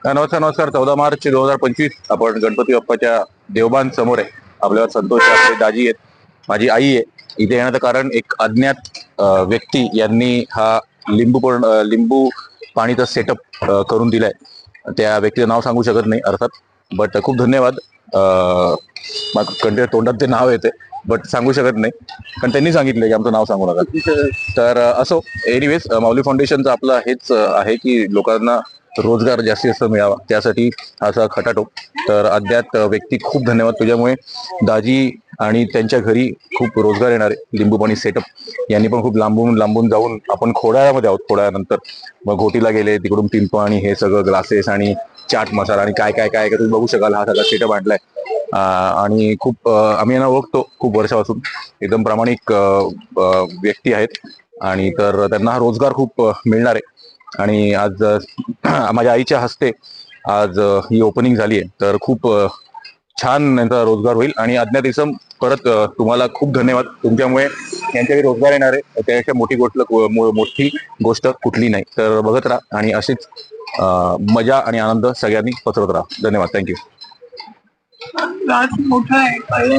नमस्कार नमस्कार. 14 मार्च 2025 आपण गणपती बाप्पाच्या देवबान समोर आहे. आपल्यावर संतोष आपले दाजी आहेत, माझी आई आहे. इथे येण्याचं कारण एक अज्ञात व्यक्ती यांनी हा लिंबू पाणीचा सेटअप करून दिलाय. त्या व्यक्तीचं नाव सांगू शकत नाही अर्थात, बट खूप धन्यवाद. मग कंटिन्यू तोंडात ते नाव येते बट सांगू शकत नाही, कारण त्यांनी सांगितलं की आमचं नाव सांगू नका. तर असो, एनिवेज माऊली फाउंडेशनचं आपलं हेच आहे की लोकांना रोजगार जास्तीत जास्त मिळावा, त्यासाठी असा खटाटोप. तर अज्ञात व्यक्ती, खूप धन्यवाद तुझ्यामुळे दाजी आणि त्यांच्या घरी खूप रोजगार येणार आहे. लिंबू पाणी सेटअप यांनी पण खूप लांबून लांबून जाऊन, आपण खोडाळ्यामध्ये आहोत, खोडाळ्यानंतर मग घोटीला गेले, तिकडून पिंप आणि हे सगळं ग्लासेस आणि चाट मसाला आणि काय काय काय तुम्ही बघू शकाल. हा सगळा सेटअप आणलाय आणि खूप आम्ही यांना ओळखतो खूप वर्षापासून. एकदम प्रामाणिक व्यक्ती आहेत आणि तर त्यांना हा रोजगार खूप मिळणार आहे. आणि आज माझ्या आईच्या हस्ते आज ही ओपनिंग झाली आहे, तर खूप छान यांचा रोजगार होईल. आणि अज्ञात इसम, परत तुम्हाला खूप धन्यवाद. तुमच्यामुळे यांच्याकडे रोजगार येणार आहे, त्यापेक्षा मोठी गोष्ट कुठली नाही. तर बघत राहा आणि अशीच मजा आणि आनंद सगळ्यांनी पसरत राहा. धन्यवाद. थँक्यू. राज मोठा आहे,